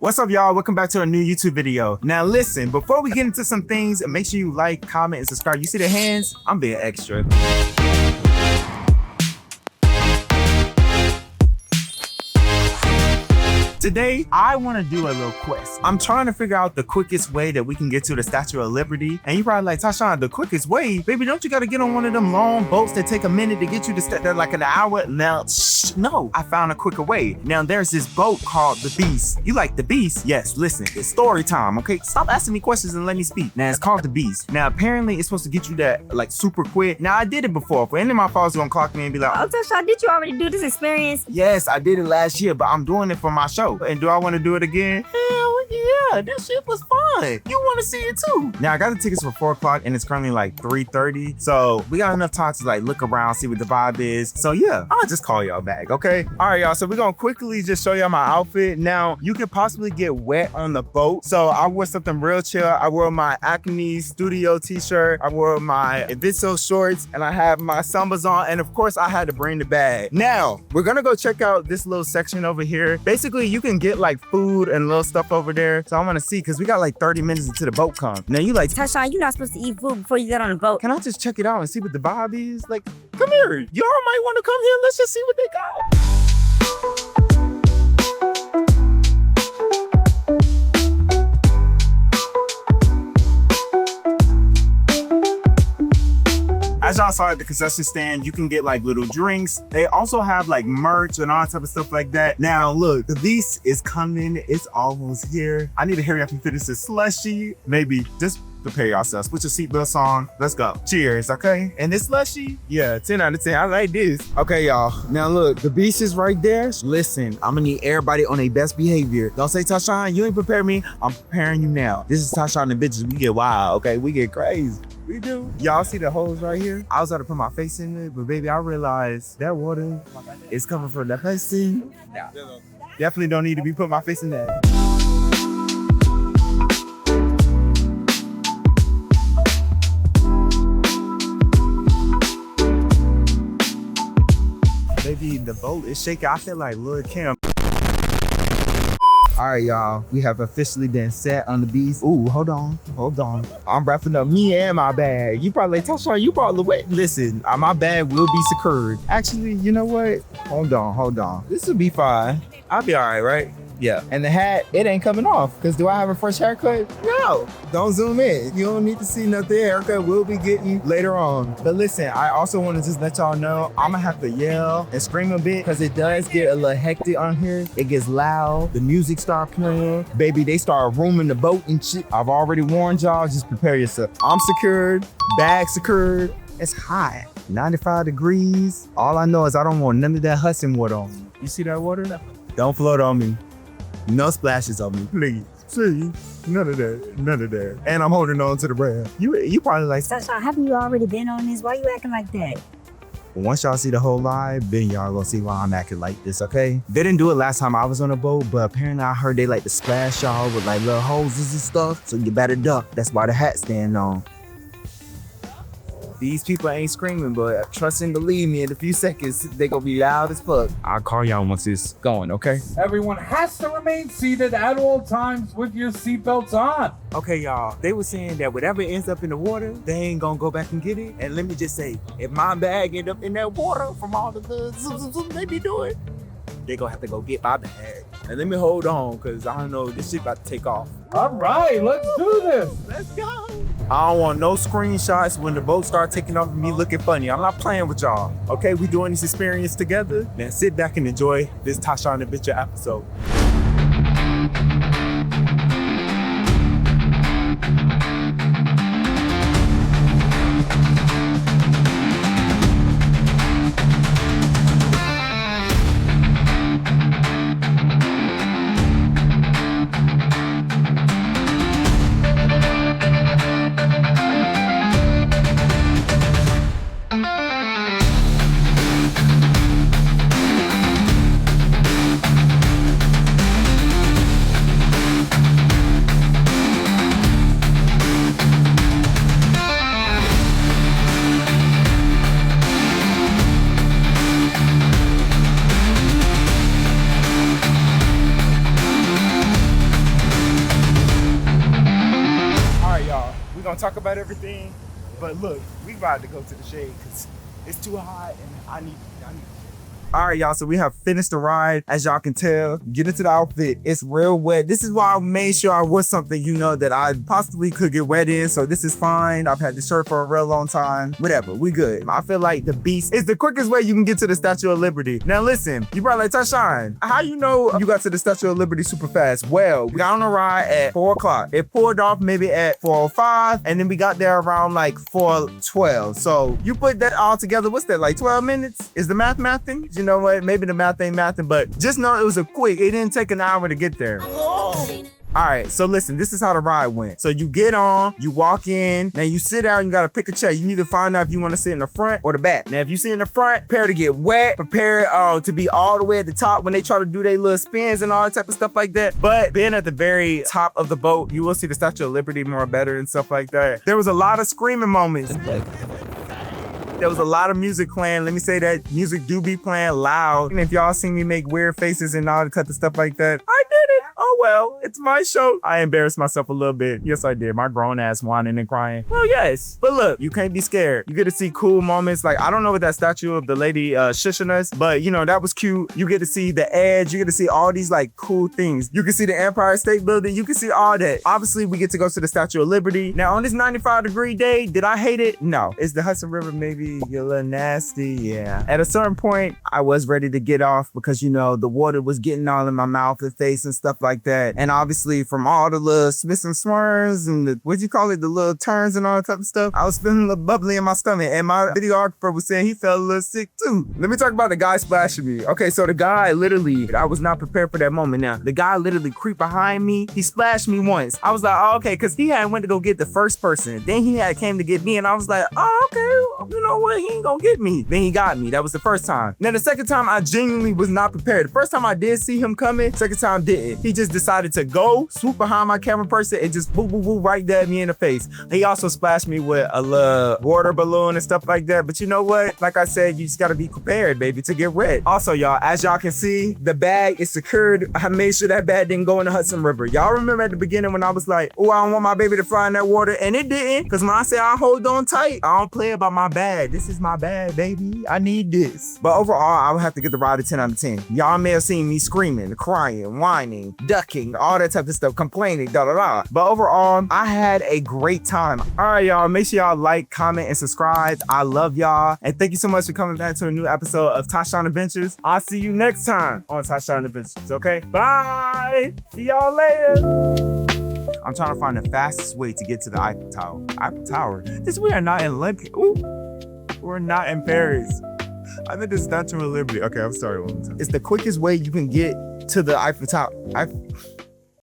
What's up, y'all? Welcome back to a new YouTube video. Now listen, before we get into some things, make sure you like, comment, and subscribe. You see the hands? I'm being extra. Today, I want to do a little quest. I'm trying to figure out the quickest way that we can get to the Statue of Liberty. And you probably like, Tashawn, the quickest way? Baby, don't you got to get on one of them long boats that take a minute to get you to there, like an hour? Now, no, I found a quicker way. Now, there's this boat called the Beast. You like the Beast? Yes, listen, it's story time, okay? Stop asking me questions and let me speak. Now, it's called the Beast. Now, apparently, it's supposed to get you that, like, super quick. Now, I did it before. For any of my followers gonna clock me and be like, oh, Tashawn, did you already do this experience? Yes, I did it last year, but I'm doing it for my show. And do I want to do it again? Hell yeah, this shit was fun. You want to see it too. Now, I got the tickets for 4 o'clock and it's currently like 3:30. So we got enough time to like look around, see what the vibe is. So yeah, I'll just call y'all back, okay? All right, y'all, so we're gonna quickly just show y'all my outfit. Now, you can possibly get wet on the boat. So I wore something real chill. I wore my Acne Studio t-shirt. I wore my Ibiso shorts and I have my Sambas on. And of course, I had to bring the bag. Now, we're gonna go check out this little section over here. Basically, you can get like food and little stuff over there. So I want to see, because we got like 30 minutes until the boat comes. Now you like, Tashawn, you're not supposed to eat food before you get on the boat. can I just check it out and see what the vibe is? Like, come here. Y'all might want to come here. Let's just see what they got. As y'all saw at the concession stand, you can get like little drinks. They also have like merch and all type of stuff like that. Now look, the Beast is coming. It's almost here. I need to hurry up and finish this slushy. Maybe just prepare yourselves. Put your seatbelts on. Let's go. Cheers, okay? And this slushy, yeah, 10 out of 10. I like this. Okay, y'all. Now look, the Beast is right there. Listen, I'm gonna need everybody on their best behavior. Don't say, Tashawn, you ain't prepared me. I'm preparing you now. This is Tashawn and bitches. We get wild, okay? We get crazy. We do. Y'all see the holes right here? I was about to put my face in it, but baby, I realized that water is coming from that person. Yeah. Definitely don't need to be putting my face in that. Baby, the boat is shaking. I feel like Lil' Kim. All right, y'all, we have officially been set on the Beast. Ooh, hold on. I'm wrapping up me and my bag. You probably like, Tashawn, you brought the weight. Listen, my bag will be secured. Actually, you know what? Hold on. This will be fine. I'll be all right, right? Yeah. And the hat, it ain't coming off. Because do I have a fresh haircut? No. Don't zoom in. You don't need to see nothing. Haircut we'll be getting later on. But listen, I also want to just let y'all know, I'm going to have to yell and scream a bit because it does get a little hectic on here. It gets loud. The music start playing. Baby, they start rooming the boat and shit. I've already warned y'all. Just prepare yourself. I'm secured. Bag secured. It's hot. 95 degrees. All I know is I don't want none of that Hudson water on me. You see that water? Don't float on me. No splashes on me, please. See, none of that. And I'm holding on to the brand. You probably like, Tashawn, haven't you already been on this? Why you acting like that? once y'all see the whole live, then y'all gonna see why I'm acting like this, okay? They didn't do it last time I was on a boat, but apparently I heard they like to splash y'all with like little hoses and stuff, so you better duck. That's why the hat's stand on. These people ain't screaming, but trust and believe me, in a few seconds, they gonna be loud as fuck. I'll call y'all once it's going, okay? Everyone has to remain seated at all times with your seatbelts on. Okay, y'all, they were saying that whatever ends up in the water, they ain't gonna go back and get it. And let me just say, if my bag end up in that water from all the zoom they be doing, they gonna have to go get my bag. And let me hold on, cause I don't know, this shit about to take off. All right, let's do this. Let's go. I don't want no screenshots when the boat start taking off and me looking funny. I'm not playing with y'all. Okay, we doing this experience together. Now sit back and enjoy this Tashawn and Bitcher episode. gonna talk about everything. But look, we about to go to the shade because it's too hot and I need. All right, y'all, so we have finished the ride. As y'all can tell, get into the outfit. It's real wet. This is why I made sure I wore something, you know, that I possibly could get wet in. So this is fine. I've had this shirt for a real long time. Whatever, we good. I feel like the beast is the quickest way you can get to the Statue of Liberty. Now listen, you probably like, Tashawn, how you know you got to the Statue of Liberty super fast? Well, we got on a ride at 4 o'clock. It pulled off maybe at 4:05, and then we got there around like 4:12. So you put that all together, what's that, like 12 minutes? Is the mathing? You know what? Maybe the math ain't mathing, but just know it was a quick. It didn't take an hour to get there. All right, so listen, this is how the ride went. So you get on, you walk in, now you sit down, you gotta pick a chair. You need to find out if you wanna sit in the front or the back. Now, if you sit in the front, prepare to get wet, prepare to be all the way at the top when they try to do their little spins and all that type of stuff like that. But being at the very top of the boat, you will see the Statue of Liberty more better and stuff like that. There was a lot of screaming moments. There was a lot of music playing. Let me say that music do be playing loud. And if y'all see me make weird faces and all the type of stuff like that, I did it. Oh well, it's my show. I embarrassed myself a little bit. Yes, I did. My grown ass whining and crying. Well, yes. But look, you can't be scared. You get to see cool moments. Like, I don't know what that statue of the lady shushing us, but you know, that was cute. You get to see the edge. You get to see all these like cool things. You can see the Empire State Building. You can see all that. Obviously, we get to go to the Statue of Liberty. Now, on this 95-degree day, did I hate it? No. Is the Hudson River maybe a little nasty? Yeah. At a certain point, I was ready to get off because, you know, the water was getting all in my mouth and face and stuff like that. And obviously, from all the little smiths and swerves and the, what'd you call it, the little turns and all that type of stuff, I was feeling a little bubbly in my stomach. And my videographer was saying he felt a little sick too. Let me talk about the guy splashing me. Okay, so the guy literally, I was not prepared for that moment. Now, the guy literally creeped behind me. He splashed me once. I was like, oh, okay, because he had went to go get the first person. Then he had came to get me, and I was like, oh, okay, you know what? He ain't gonna get me. Then he got me. That was the first time. Now, the second time, I genuinely was not prepared. The first time I did see him coming, second time didn't. He just decided to go, swoop behind my camera person, and just boop, boop, boop, right there at me in the face. He also splashed me with a little water balloon and stuff like that. But you know what? Like I said, you just gotta be prepared, baby, to get wet. Also, y'all, as y'all can see, the bag is secured. I made sure that bag didn't go in the Hudson River. Y'all remember at the beginning when I was like, oh, I don't want my baby to fly in that water, and it didn't. Because when I say I hold on tight, I don't play about my bag. This is my bag, baby. I need this. But overall, I would have to get the ride a 10 out of 10. Y'all may have seen me screaming, crying, whining, ducking, all that type of stuff, complaining, da-da-da. But overall, I had a great time. All right, y'all, make sure y'all like, comment, and subscribe. I love y'all. And thank you so much for coming back to a new episode of Tashawn Adventures. I'll see you next time on Tashawn Adventures, okay? Bye! See y'all later! I'm trying to find the fastest way to get to the Eiffel Tower. Eiffel Tower? We are not in London. Ooh, we're not in Paris. I'm at the Statue of Liberty. Okay, I'm sorry. It's the quickest way you can get to the Eiffel Tower.